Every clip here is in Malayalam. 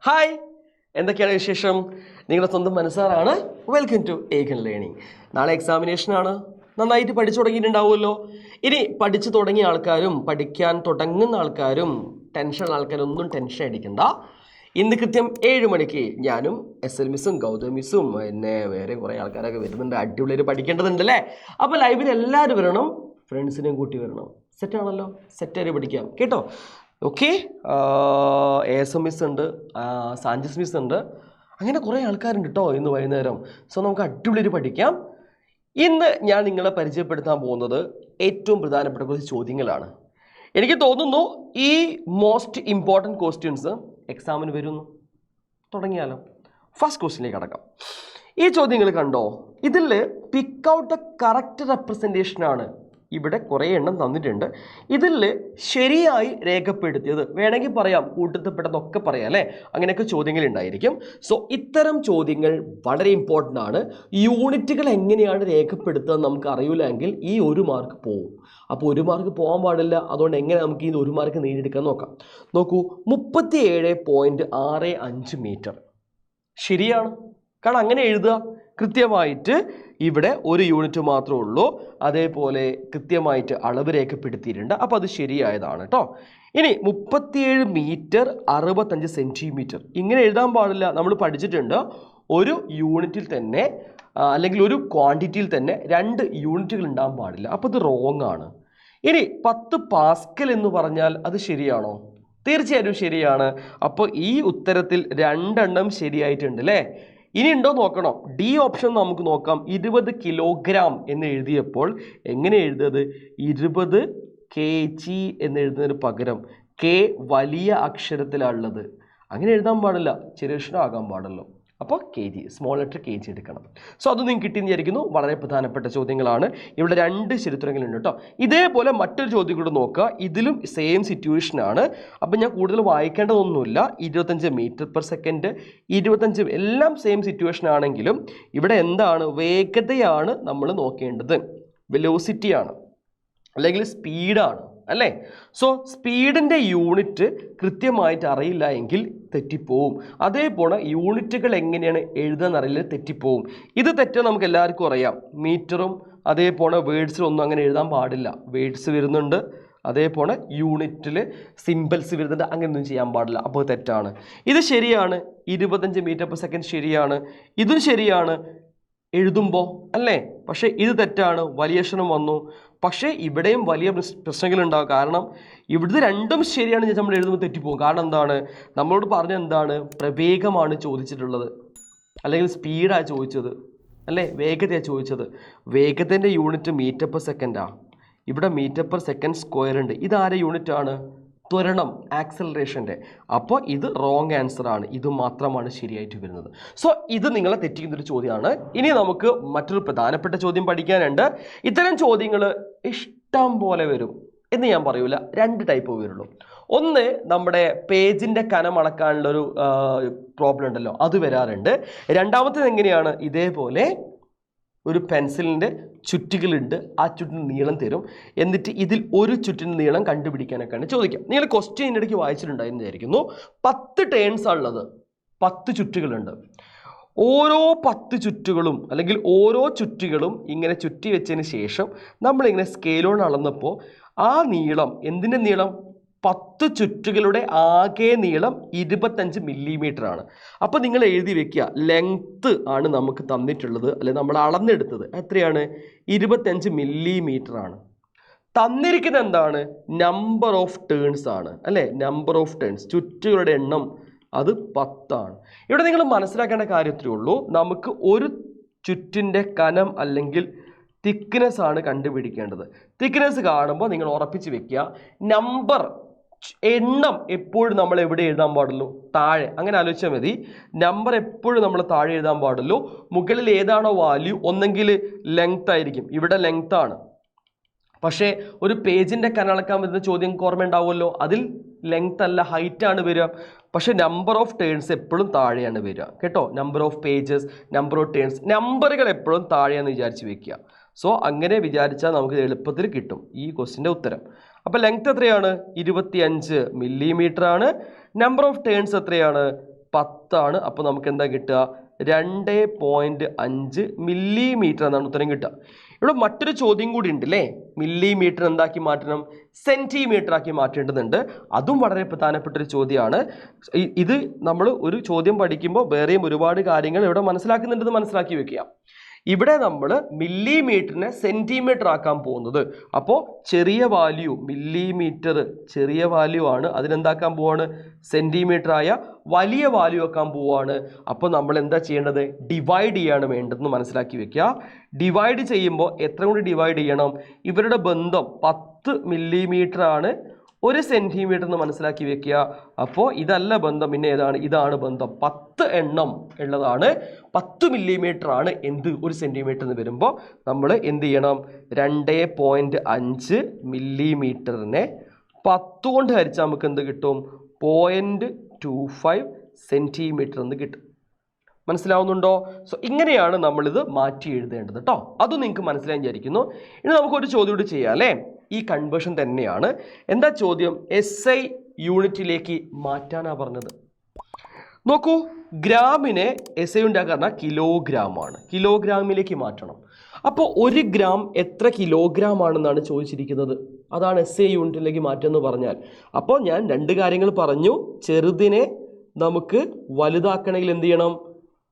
ഹായ്, എന്തൊക്കെയാണ് വിശേഷം? നിങ്ങളുടെ സ്വന്തം മനസ്സാറാണ്. Welcome to Ekan learning. നാളെ എക്സാമിനേഷനാണ്. നന്നായിട്ട് പഠിച്ചു തുടങ്ങിയിട്ടുണ്ടാവുമല്ലോ. ഇനി പഠിച്ചു തുടങ്ങിയ ആൾക്കാരും പഠിക്കാൻ തുടങ്ങുന്ന ആൾക്കാരും ടെൻഷനുള്ള ആൾക്കാരും ഒന്നും ടെൻഷൻ അടിക്കണ്ട. ഇന്ന് കൃത്യം 7 മണിക്ക് ഞാനും SL മിസ്സും ഗൗതം മിസ്സും പിന്നെ വേറെ കുറേ ആൾക്കാരൊക്കെ വരുന്നുണ്ട്. അടിപൊളിയായിട്ട് പഠിക്കേണ്ടതുണ്ടല്ലേ. അപ്പോൾ ലൈവിൽ എല്ലാവരും വരണം, ഫ്രണ്ട്സിനെയും കൂട്ടി വരണം. സെറ്റാണല്ലോ? സെറ്റായിട്ട് പഠിക്കാം കേട്ടോ. ഓക്കെ. ASM മിസ് ഉണ്ട്, സാഞ്ചസ് മിസ് ഉണ്ട്, അങ്ങനെ കുറേ ആൾക്കാരുണ്ട് കേട്ടോ ഇന്ന് വൈകുന്നേരം. സോ നമുക്ക് അടിപൊളിയായിട്ട് പഠിക്കാം. ഇന്ന് ഞാൻ നിങ്ങളെ പരിചയപ്പെടുത്താൻ പോകുന്നത് ഏറ്റവും പ്രധാനപ്പെട്ട കുറച്ച് ചോദ്യങ്ങളാണ്. എനിക്ക് തോന്നുന്നു ഈ മോസ്റ്റ് ഇമ്പോർട്ടൻറ്റ് ക്വസ്റ്റ്യൻസ് എക്സാമിന് വരുന്നു. തുടങ്ങിയാലോ? ഫസ്റ്റ് ക്വസ്റ്റ്യനിലേക്ക് കടക്കാം. ഈ ചോദ്യങ്ങൾ കണ്ടോ? ഇതിൽ പിക്ക് ഔട്ട് ദ കറക്റ്റ് റെപ്രസെൻറ്റേഷനാണ്. ഇവിടെ കുറേ എണ്ണം തന്നിട്ടുണ്ട്. ഇതിൽ ശരിയായി രേഖപ്പെടുത്തിയത് വേണമെങ്കിൽ പറയാം, കൂട്ടത്തിൽപ്പെട്ടതൊക്കെ പറയാം അല്ലേ, അങ്ങനെയൊക്കെ ചോദ്യങ്ങൾ ഉണ്ടായിരിക്കും. സോ ഇത്തരം ചോദ്യങ്ങൾ വളരെ ഇമ്പോർട്ടൻ്റ് ആണ്. യൂണിറ്റുകൾ എങ്ങനെയാണ് രേഖപ്പെടുത്തുക നമുക്ക് അറിയില്ലെങ്കിൽ ഈ 1 മാർക്ക് പോവും. അപ്പോൾ 1 മാർക്ക് പോകാൻ പാടില്ല. അതുകൊണ്ട് എങ്ങനെ നമുക്ക് ഈ 1 മാർക്ക് നേടിയെടുക്കാൻ നോക്കാം. നോക്കൂ, 37.65 മീറ്റർ ശരിയാണ്. കാരണം അങ്ങനെ എഴുതുക കൃത്യമായിട്ട്. ഇവിടെ 1 യൂണിറ്റ് മാത്രമേ ഉള്ളൂ. അതേപോലെ കൃത്യമായിട്ട് അളവ് രേഖപ്പെടുത്തിയിട്ടുണ്ട്. അപ്പോൾ അത് ശരിയായതാണ് കേട്ടോ. ഇനി 37 മീറ്റർ 65 സെൻറ്റിമീറ്റർ ഇങ്ങനെ എഴുതാൻ പാടില്ല. നമ്മൾ പഠിച്ചിട്ടുണ്ട് ഒരു യൂണിറ്റിൽ തന്നെ അല്ലെങ്കിൽ ഒരു ക്വാണ്ടിറ്റിയിൽ തന്നെ 2 യൂണിറ്റുകൾ ഉണ്ടാകാൻ പാടില്ല. അപ്പോൾ ഇത് റോങ് ആണ്. ഇനി 10 പാസ്കൽ എന്ന് പറഞ്ഞാൽ അത് ശരിയാണോ? തീർച്ചയായിട്ടും ശരിയാണ്. അപ്പോൾ ഈ ഉത്തരത്തിൽ 2 എണ്ണം ശരിയായിട്ടുണ്ട് അല്ലേ. ഇനി ഉണ്ടോ നോക്കണം. ഡി ഓപ്ഷൻ നമുക്ക് നോക്കാം. 20 കിലോഗ്രാം എന്ന് എഴുതിയപ്പോൾ എങ്ങനെ എഴുതിയത്? 20 kg എന്ന് എഴുതുന്നതിന് പകരം കെ വലിയ അക്ഷരത്തിലുള്ളത്. അങ്ങനെ എഴുതാൻ പാടില്ല, ചെറിയ അക്ഷരം ആകാൻ പാടല്ലോ. അപ്പോൾ KG, സ്മോൾ ലെറ്റർ KG എടുക്കണം. സോ അത് നിങ്ങൾക്ക് കിട്ടിയെന്ന് വിചാരിക്കുന്നു. വളരെ പ്രധാനപ്പെട്ട ചോദ്യങ്ങളാണ്. ഇവിടെ 2 ചരിത്രങ്ങളുണ്ട് കേട്ടോ. ഇതേപോലെ മറ്റൊരു ചോദ്യം കൂടെ നോക്കുക. ഇതിലും സെയിം സിറ്റുവേഷനാണ്. അപ്പം ഞാൻ കൂടുതൽ വായിക്കേണ്ടതൊന്നുമില്ല. 25 മീറ്റർ പെർ സെക്കൻഡ്, 25 എല്ലാം സെയിം സിറ്റുവേഷൻ ആണെങ്കിലും ഇവിടെ എന്താണ്? വേഗതയാണ് നമ്മൾ നോക്കേണ്ടത്. വെലോസിറ്റിയാണ് അല്ലെങ്കിൽ സ്പീഡാണ് അല്ലേ. സോ സ്പീഡിൻ്റെ യൂണിറ്റ് കൃത്യമായിട്ട് അറിയില്ല എങ്കിൽ തെറ്റിപ്പോവും. അതേപോലെ യൂണിറ്റുകൾ എങ്ങനെയാണ് എഴുതാന്നറിയില്ല, തെറ്റിപ്പോവും. ഇത് തെറ്റാൻ നമുക്ക് എല്ലാവർക്കും അറിയാം. മീറ്ററും അതേപോലെ വേർഡ്സിലും ഒന്നും അങ്ങനെ എഴുതാൻ പാടില്ല. വേർഡ്സ് വരുന്നുണ്ട്, അതേപോലെ യൂണിറ്റിൽ സിമ്പിൾസ് വരുന്നുണ്ട്. അങ്ങനെയൊന്നും ചെയ്യാൻ പാടില്ല. അപ്പോൾ തെറ്റാണ്. ഇത് ശരിയാണ്. 25 മീറ്റർ പെർ സെക്കൻഡ് ശരിയാണ്. ഇതും ശരിയാണ് എഴുതുമ്പോൾ അല്ലേ. പക്ഷേ ഇത് തെറ്റാണ്. വലിയ അക്ഷരം വന്നു. പക്ഷേ ഇവിടെയും വലിയ പ്രശ്നങ്ങളുണ്ടാകും. കാരണം ഇവിടുത്തെ 2ഉം ശരിയാണ് നമ്മൾ എഴുതുമ്പോൾ തെറ്റിപ്പോകും. കാരണം എന്താണ്? നമ്മളോട് പറഞ്ഞ എന്താണ്? പ്രവേഗമാണ് ചോദിച്ചിട്ടുള്ളത് അല്ലെങ്കിൽ സ്പീഡാണ് ചോദിച്ചത് അല്ലേ, വേഗതയാണ് ചോദിച്ചത്. വേഗത്തിൻ്റെ യൂണിറ്റ് മീറ്റർ പെർ സെക്കൻഡാണ്. ഇവിടെ മീറ്റർ പെർ സെക്കൻഡ് സ്ക്വയർ ഉണ്ട്. ഇതാരെ യൂണിറ്റാണ്? ത്വരണം, ആക്സലറേഷൻ്റെ. അപ്പോൾ ഇത് റോങ് ആൻസർ ആണ്. ഇത് മാത്രമാണ് ശരിയായിട്ട് വരുന്നത്. സോ ഇത് നിങ്ങളെ തെറ്റിക്കുന്നൊരു ചോദ്യമാണ്. ഇനി നമുക്ക് മറ്റൊരു പ്രധാനപ്പെട്ട ചോദ്യം പഠിക്കാനുണ്ട്. ഇത്തരം ചോദ്യങ്ങൾ ഇഷ്ടം പോലെ വരും എന്ന് ഞാൻ പറയൂല. 2 ടൈപ്പ് വരുള്ളൂ. ഒന്ന്, നമ്മുടെ പേജിൻ്റെ കനം അളക്കാനുള്ളൊരു പ്രോബ്ലം ഉണ്ടല്ലോ, അത് വരാറുണ്ട്. രണ്ടാമത്തേത് എങ്ങനെയാണ്? ഇതേപോലെ ഒരു പെൻസിലിൻ്റെ ചുറ്റുകളുണ്ട്. ആ ചുറ്റിന് നീളം തരും. എന്നിട്ട് ഇതിൽ ഒരു ചുറ്റിന് നീളം കണ്ടുപിടിക്കാനൊക്കെയാണ് ചോദിക്കാം. നിങ്ങൾ ക്വസ്റ്റ്യൻ ഇടയ്ക്ക് വായിച്ചിട്ടുണ്ടായിരുന്നു വിചാരിക്കുന്നു. 10 ടേൺസാണ് ഉള്ളത്. 10 ചുറ്റുകളുണ്ട്. ഓരോ 10 ചുറ്റുകളും അല്ലെങ്കിൽ ഓരോ ചുറ്റുകളും ഇങ്ങനെ ചുറ്റി വെച്ചതിന് ശേഷം നമ്മളിങ്ങനെ സ്കെയിലോൺ അളന്നപ്പോൾ ആ നീളം, എന്തിൻ്റെ നീളം? 10 ചുറ്റുകളുടെ ആകെ നീളം 25 മില്ലിമീറ്റർ ആണ്. അപ്പോൾ നിങ്ങൾ എഴുതി വെക്കുക, ലെങ്ത്ത് ആണ് നമുക്ക് തന്നിട്ടുള്ളത് അല്ലെങ്കിൽ നമ്മൾ അളന്നെടുത്തത് എത്രയാണ്? 25 മില്ലിമീറ്റർ ആണ്. തന്നിരിക്കുന്നത് എന്താണ്? നമ്പർ ഓഫ് ടേൺസ് ആണ് അല്ലേ. നമ്പർ ഓഫ് ടേൺസ്, ചുറ്റുകളുടെ എണ്ണം, അത് 10 ആണ്. ഇവിടെ നിങ്ങൾ മനസ്സിലാക്കേണ്ട കാര്യത്തിലേ ഉള്ളൂ. നമുക്ക് ഒരു ചുറ്റിൻ്റെ കനം അല്ലെങ്കിൽ തിക്നെസ് ആണ് കണ്ടുപിടിക്കേണ്ടത്. തിക്നെസ് കാണുമ്പോൾ നിങ്ങൾ ഉറപ്പിച്ച് വെക്കുക. നമ്പർ, എണ്ണം എപ്പോഴും നമ്മൾ എവിടെ എഴുതാൻ പാടുള്ളൂ? താഴെ. അങ്ങനെ ആലോചിച്ചാൽ മതി. നമ്പർ എപ്പോഴും നമ്മൾ താഴെ എഴുതാൻ പാടുള്ളൂ. മുകളിൽ ഏതാണോ വാല്യൂ, ഒന്നെങ്കിൽ ലെങ്ത് ആയിരിക്കും. ഇവിടെ ലെങ്ത് ആണ്. പക്ഷേ ഒരു പേജിൻ്റെ കനം അളക്കാൻ വരുന്ന ചോദ്യം ഓർമ്മ ഉണ്ടാവുമല്ലോ, അതിൽ ലെങ്ത് അല്ല ഹൈറ്റ് ആണ് വരിക. പക്ഷേ നമ്പർ ഓഫ് ടേൺസ് എപ്പോഴും താഴെയാണ് വരിക കേട്ടോ. Number of pages, number of turns, നമ്പറുകൾ എപ്പോഴും താഴെയാണെന്ന് വിചാരിച്ച് വെക്കുക. സോ അങ്ങനെ വിചാരിച്ചാൽ നമുക്ക് എളുപ്പത്തിൽ കിട്ടും ഈ ക്വസ്റ്റിൻ്റെ ഉത്തരം. അപ്പോൾ ലെങ്ത് എത്രയാണ്? 25 മില്ലിമീറ്റർ ആണ്. നമ്പർ ഓഫ് ടേൺസ് എത്രയാണ്? 10 അപ്പോൾ നമുക്ക് എന്താ കിട്ടുക? 2.5 മില്ലിമീറ്റർ എന്നാണ് ഉത്തരം കിട്ടുക. ഇവിടെ മറ്റൊരു ചോദ്യം കൂടി ഉണ്ട് അല്ലേ, മില്ലിമീറ്റർ എന്താക്കി മാറ്റണം? സെന്റിമീറ്റർ ആക്കി മാറ്റേണ്ടതുണ്ട്. അതും വളരെ പ്രധാനപ്പെട്ട ഒരു ചോദ്യമാണ്. ഇത് നമ്മൾ ഒരു ചോദ്യം പഠിക്കുമ്പോൾ വേറെയും ഒരുപാട് കാര്യങ്ങൾ ഇവിടെ മനസ്സിലാക്കുന്നുണ്ടെന്ന് മനസ്സിലാക്കി വെക്കുക. ഇവിടെ നമ്മൾ മില്ലിമീറ്ററിനെ സെന്റിമീറ്റർ ആക്കാൻ പോകുന്നത്. അപ്പോൾ ചെറിയ വാല്യൂ മില്ലിമീറ്റർ ചെറിയ വാല്യൂ ആണ്, അതിനെന്താക്കാൻ പോവാണ്? സെന്റിമീറ്റർ ആയ വലിയ വാല്യൂ ആക്കാൻ പോവാണ്. അപ്പോൾ നമ്മൾ എന്താ ചെയ്യേണ്ടത്? ഡിവൈഡ് ചെയ്യാണ് വേണ്ടതെന്ന് മനസ്സിലാക്കി വെക്കുക. ഡിവൈഡ് ചെയ്യുമ്പോൾ എത്ര കൊണ്ട് ഡിവൈഡ് ചെയ്യണം? ഇവരുടെ ബന്ധം 10 മില്ലിമീറ്റർ ആണ് 1 സെന്റിമീറ്റർ എന്ന് മനസ്സിലാക്കി വെക്കുക. അപ്പോൾ ഇതല്ല ബന്ധം, പിന്നെ ഏതാണ്? ഇതാണ് ബന്ധം. 10 എണ്ണം ഉള്ളതാണ് 10 മില്ലിമീറ്റർ ആണ് എന്ത് 1 സെന്റിമീറ്റർ എന്ന് വരുമ്പോൾ നമ്മൾ എന്ത് ചെയ്യണം? 2.5 മില്ലിമീറ്ററിനെ 10 കൊണ്ട് ഹരിച്ചാൽ നമുക്ക് എന്ത് കിട്ടും? 0.25 സെന്റിമീറ്റർ എന്ന് കിട്ടും. മനസ്സിലാവുന്നുണ്ടോ? സോ ഇങ്ങനെയാണ് നമ്മളിത് മാറ്റി എഴുതേണ്ടത് കേട്ടോ. അതും നിങ്ങൾക്ക് മനസ്സിലായി വിചാരിക്കുന്നു. ഇനി നമുക്കൊരു ചോദ്യം കൂടി ചെയ്യാം അല്ലേ? ഈ കൺവേർഷൻ തന്നെയാണ്. എന്താ ചോദ്യം? SI യൂണിറ്റിലേക്ക് മാറ്റാനാണ് പറഞ്ഞത്. നോക്കൂ, ഗ്രാമിനെ SI ഉണ്ടാക്കാൻ കിലോഗ്രാം ആണ്, കിലോഗ്രാമിലേക്ക് മാറ്റണം. അപ്പോൾ 1 ഗ്രാം എത്ര കിലോഗ്രാം ആണെന്നാണ് ചോദിച്ചിരിക്കുന്നത്. അതാണ് SI യൂണിറ്റിലേക്ക് മാറ്റുമെന്ന് പറഞ്ഞാൽ. അപ്പോൾ ഞാൻ 2 കാര്യങ്ങൾ പറഞ്ഞു. ചെറുതിനെ നമുക്ക് വലുതാക്കണമെങ്കിൽ എന്ത് ചെയ്യണം?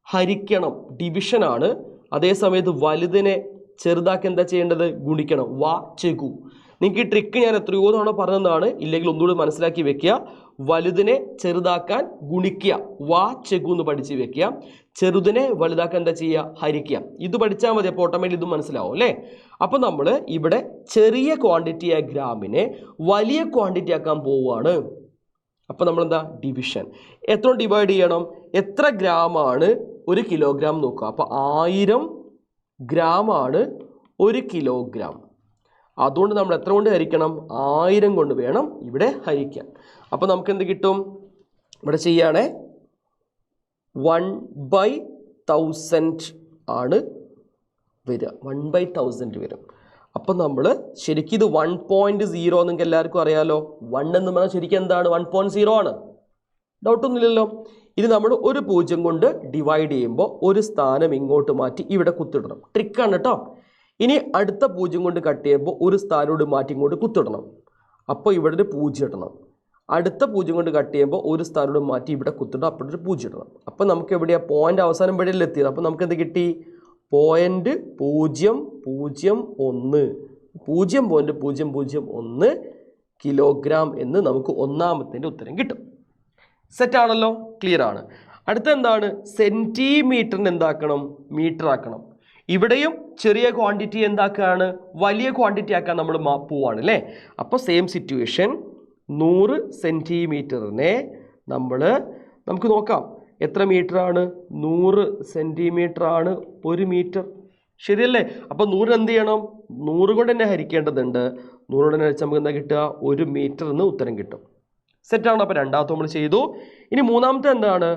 ഹരിക്കണം, ഡിവിഷനാണ്. അതേസമയത്ത് വലുതിനെ ചെറുതാക്കി എന്താ ചെയ്യേണ്ടത്? ഗുണിക്കണം, വാ ചെകു. നിങ്ങൾക്ക് ഈ ട്രിക്ക് ഞാൻ എത്രയോ തവണ പറഞ്ഞതാണ്, ഇല്ലെങ്കിൽ ഒന്നുകൂടി മനസ്സിലാക്കി വെക്കുക. വലുതിനെ ചെറുതാക്കാൻ ഗുണിക്കുക, വാ ചെകു എന്ന് പഠിച്ച് വെക്കുക. ചെറുതിനെ വലുതാക്കാൻ എന്താ ചെയ്യുക? ഹരിക്കുക. ഇത് പഠിച്ചാൽ മതി, അപ്പോൾ ഓട്ടോമാറ്റിക് ഇതും മനസ്സിലാവും അല്ലേ? അപ്പോൾ നമ്മൾ ഇവിടെ ചെറിയ ക്വാണ്ടിറ്റിയായ ഗ്രാമിനെ വലിയ ക്വാണ്ടിറ്റി ആക്കാൻ പോവുകയാണ്. അപ്പോൾ നമ്മളെന്താ? ഡിവിഷൻ. എത്ര ഡിവൈഡ് ചെയ്യണം? എത്ര ഗ്രാമാണ് 1 കിലോഗ്രാം നോക്കുക. അപ്പോൾ 1000 ഗ്രാമാണ് 1 കിലോഗ്രാം. അതുകൊണ്ട് നമ്മൾ എത്ര കൊണ്ട് ഹരിക്കണം? 1000 കൊണ്ട് വേണം ഇവിടെ ഹരിക്കാൻ. അപ്പോൾ നമുക്ക് എന്ത് കിട്ടും? ഇവിടെ ചെയ്യുകയാണെ 1/1000 ആണ് വരിക. 1/1000 വരും. അപ്പം നമ്മൾ ശരിക്കും ഇത് 1.0 നിങ്ങൾക്ക് എല്ലാവർക്കും അറിയാലോ. 1 എന്ന് പറഞ്ഞാൽ ശരിക്കും എന്താണ്? 1.0 ആണ്, ഡൗട്ടൊന്നുമില്ലല്ലോ. ഇത് നമ്മൾ ഒരു 0 കൊണ്ട് ഡിവൈഡ് ചെയ്യുമ്പോൾ ഒരു സ്ഥാനം ഇങ്ങോട്ട് മാറ്റി ഇവിടെ കുത്തിടണം. ട്രിക്കാണ് കേട്ടോ. ഇനി അടുത്ത 0 കൊണ്ട് കട്ട് ചെയ്യുമ്പോൾ ഒരു സ്ഥാനോട് മാറ്റി ഇങ്ങോട്ട് കുത്തിടണം. അപ്പോൾ ഇവിടെ ഒരു 0 ഇടണം. അടുത്ത 0 കൊണ്ട് കട്ട് ചെയ്യുമ്പോൾ ഒരു സ്ഥാനോട് മാറ്റി ഇവിടെ കുത്തിടണം, അപ്പോൾ ഒരു 0 ഇടണം. അപ്പോൾ നമുക്ക് എവിടെയാണ്? പോയിന്റ് അവസാനം ഇവിടെയല്ലേ എത്തിയത്. അപ്പോൾ നമുക്ക് എന്ത് കിട്ടി? 0.001 0.001 കിലോഗ്രാം എന്ന് നമുക്ക് ഒന്നാമത്തെ ഉത്തരം കിട്ടും. സെറ്റാണല്ലോ, ക്ലിയർ ആണ്. അടുത്ത എന്താണ്? സെന്റിമീറ്ററിന് എന്താക്കണം? മീറ്റർ ആക്കണം. ഇവിടെയും ചെറിയ ക്വാണ്ടിറ്റി എന്താക്കുകയാണ്? വലിയ ക്വാണ്ടിറ്റി ആക്കാൻ നമ്മൾ പോവാണ് അല്ലേ? അപ്പോൾ സെയിം സിറ്റുവേഷൻ. 100 സെന്റിമീറ്ററിനെ നമുക്ക് നോക്കാം എത്ര മീറ്റർ ആണ്? 100 സെന്റിമീറ്റർ ആണ് 1 മീറ്റർ, ശരിയല്ലേ? അപ്പോൾ 100 എന്ത് ചെയ്യണം? 100 കൊണ്ട് തന്നെ ഹരിക്കേണ്ടതുണ്ട്. 100 കൊണ്ട് തന്നെ ഹരിച്ചാൽ നമുക്ക് എന്താ കിട്ടുക? 1 മീറ്റർ എന്ന് ഉത്തരം കിട്ടും. സെറ്റാണ്. അപ്പോൾ രണ്ടാമത്തെ നമ്മൾ ചെയ്തു. ഇനി മൂന്നാമത്തെ എന്താണ്?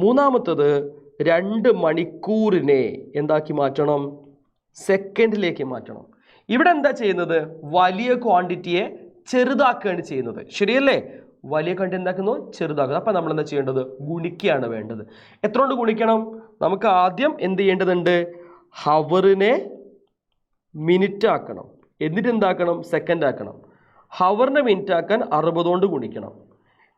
മൂന്നാമത്തത് 2 മണിക്കൂറിനെ എന്താക്കി മാറ്റണം? സെക്കൻഡിലേക്ക് മാറ്റണം. ഇവിടെ എന്താ ചെയ്യുന്നത്? വലിയ ക്വാണ്ടിറ്റിയെ ചെറുതാക്കുകയാണ് ചെയ്യുന്നത്, ശരിയല്ലേ? വലിയ ക്വാണ്ടിറ്റി എന്താക്കുന്നു? ചെറുതാക്കുക. അപ്പോൾ നമ്മൾ എന്താ ചെയ്യേണ്ടത്? ഗുണിക്കുകയാണ് വേണ്ടത്. എത്ര കൊണ്ട് ഗുണിക്കണം? നമുക്ക് ആദ്യം എന്ത് ചെയ്യേണ്ടതുണ്ട്? ഹവറിനെ മിനിറ്റ് ആക്കണം, എന്നിട്ട് എന്താക്കണം? സെക്കൻഡ് ആക്കണം. ഹവറിനെ മിനിറ്റ് ആക്കാൻ 60 കൊണ്ട് ഗുണിക്കണം,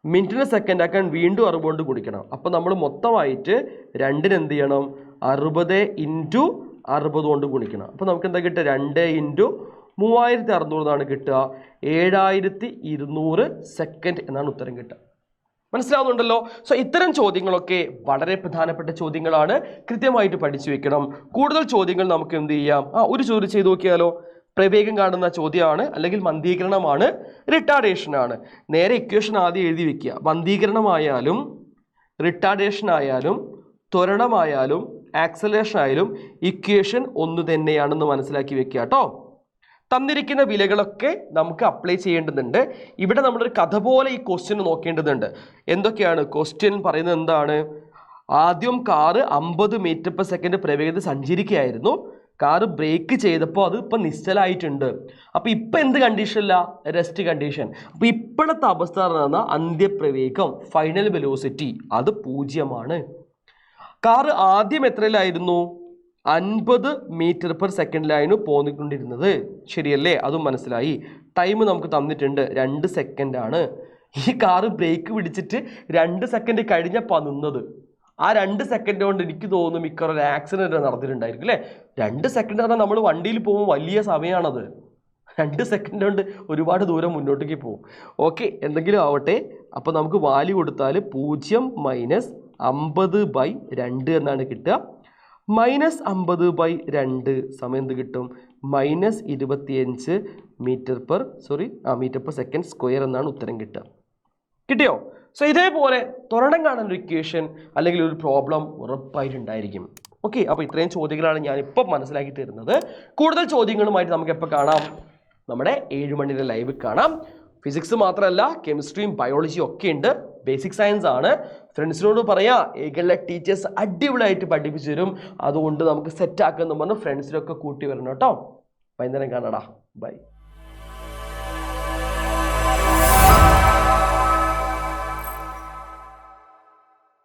മിനിറ്റിനെ സെക്കൻഡ് ആക്കാൻ വീണ്ടും 60 കൊണ്ട് ഗുണിക്കണം. അപ്പോൾ നമ്മൾ മൊത്തമായിട്ട് 2 എന്ത് ചെയ്യണം? 60 × 60 കൊണ്ട് ഗുണിക്കണം. അപ്പോൾ നമുക്ക് എന്താ കിട്ടുക? 2 × 3600 എന്നാണ് കിട്ടുക. 7200 സെക്കൻഡ് എന്നാണ് ഉത്തരം കിട്ടുക. മനസ്സിലാവുന്നുണ്ടല്ലോ? സോ ഇത്തരം ചോദ്യങ്ങളൊക്കെ വളരെ പ്രധാനപ്പെട്ട ചോദ്യങ്ങളാണ്, കൃത്യമായിട്ട് പഠിച്ചു വെക്കണം. കൂടുതൽ ചോദ്യങ്ങൾ നമുക്ക് എന്ത് ചെയ്യാം? ഒരു ചോദ്യം ചെയ്ത് നോക്കിയാലോ? പ്രവേഗം കാണുന്ന ചോദ്യമാണ്, അല്ലെങ്കിൽ മന്ദീകരണമാണ്, റിട്ടാർഡേഷൻ ആണ്. നേരെ ഇക്വേഷൻ ആദ്യം എഴുതി വെക്കുക. മന്ദീകരണമായാലും റിട്ടാർഡേഷൻ ആയാലും ത്വരണമായാലും ആക്സലേഷൻ ആയാലും ഇക്വേഷൻ ഒന്ന് തന്നെയാണെന്ന് മനസ്സിലാക്കി വെക്കുക കേട്ടോ. തന്നിരിക്കുന്ന വിലകളൊക്കെ നമുക്ക് അപ്ലൈ ചെയ്യേണ്ടതുണ്ട്. ഇവിടെ നമ്മളൊരു കഥ പോലെ ഈ ക്വസ്റ്റ്യൻ നോക്കേണ്ടതുണ്ട്. എന്തൊക്കെയാണ് ക്വസ്റ്റ്യൻ പറയുന്നത്? എന്താണ്? ആദ്യം കാറ് 50 മീറ്റർ പെർ സെക്കൻഡ് പ്രവേഗത്തിൽ സഞ്ചരിക്കുകയായിരുന്നു. കാറ് ബ്രേക്ക് ചെയ്തപ്പോൾ അത് ഇപ്പം നിശ്ചലായിട്ടുണ്ട്. അപ്പോൾ ഇപ്പം എന്ത് കണ്ടീഷനില്ല? Rest condition. അപ്പോൾ ഇപ്പോഴത്തെ അവസ്ഥ പറഞ്ഞാൽ അന്ത്യപ്രവേഗം, ഫൈനൽ വെലോസിറ്റി അത് 0 കാറ് ആദ്യം എത്രയിലായിരുന്നു? 50 മീറ്റർ/സെക്കൻഡിലായിരുന്നു പോന്നിക്കൊണ്ടിരുന്നത്. ശരിയല്ലേ? അതും മനസ്സിലായി. ടൈം നമുക്ക് തന്നിട്ടുണ്ട്, 2 സെക്കൻഡാണ്. ഈ കാറ് ബ്രേക്ക് പിടിച്ചിട്ട് 2 സെക്കൻഡ് കഴിഞ്ഞപ്പോൾ നിന്നത്. ആ 2 സെക്കൻഡ് കൊണ്ട് എനിക്ക് തോന്നുന്നു മിക്കവാറും ഒരു ആക്സിഡൻറ്റ് നടന്നിട്ടുണ്ടായിരിക്കും അല്ലേ? 2 സെക്കൻഡ് പറഞ്ഞാൽ നമ്മൾ വണ്ടിയിൽ പോകുമ്പോൾ വലിയ സമയമാണത്. 2 സെക്കൻഡ് കൊണ്ട് ഒരുപാട് ദൂരം മുന്നോട്ടേക്ക് പോകും. ഓക്കെ, എന്തെങ്കിലും ആവട്ടെ. അപ്പോൾ നമുക്ക് വാല്യൂ കൊടുത്താൽ 0 - 50/2 എന്നാണ് കിട്ടുക. -50/2 സമയം എന്ത് കിട്ടും? -25 മീറ്റർ/സെക്കൻഡ് എന്നാണ് ഉത്തരം കിട്ടുക. കിട്ടിയോ? സോ ഇതേപോലെ ത്വരണം കാണാൻ ഒരു ഇക്വേഷൻ അല്ലെങ്കിൽ ഒരു പ്രോബ്ലം ഉറപ്പായിട്ടുണ്ടായിരിക്കും. ഓക്കെ, അപ്പോൾ ഇത്രയും ചോദ്യങ്ങളാണ് ഞാനിപ്പം മനസ്സിലാക്കി തരുന്നത്. കൂടുതൽ ചോദ്യങ്ങളുമായിട്ട് നമുക്ക് എപ്പോൾ കാണാം? നമ്മുടെ 7 മണിയുടെ ലൈവ് കാണാം. ഫിസിക്സ് മാത്രമല്ല, കെമിസ്ട്രിയും ബയോളജിയും ഒക്കെ ഉണ്ട്. ബേസിക് സയൻസ് ആണ്. ഫ്രണ്ട്സിനോട് പറയാ, ഏകളിലെ ടീച്ചേഴ്സ് അടിപൊളിയായിട്ട് പഠിപ്പിച്ചു തരും. അതുകൊണ്ട് നമുക്ക് സെറ്റ് ആക്കുമെന്ന് പറഞ്ഞ് ഫ്രണ്ട്സിനൊക്കെ കൂട്ടി വരണം കേട്ടോ. വൈകുന്നേരം കാണാടാ. ബൈ.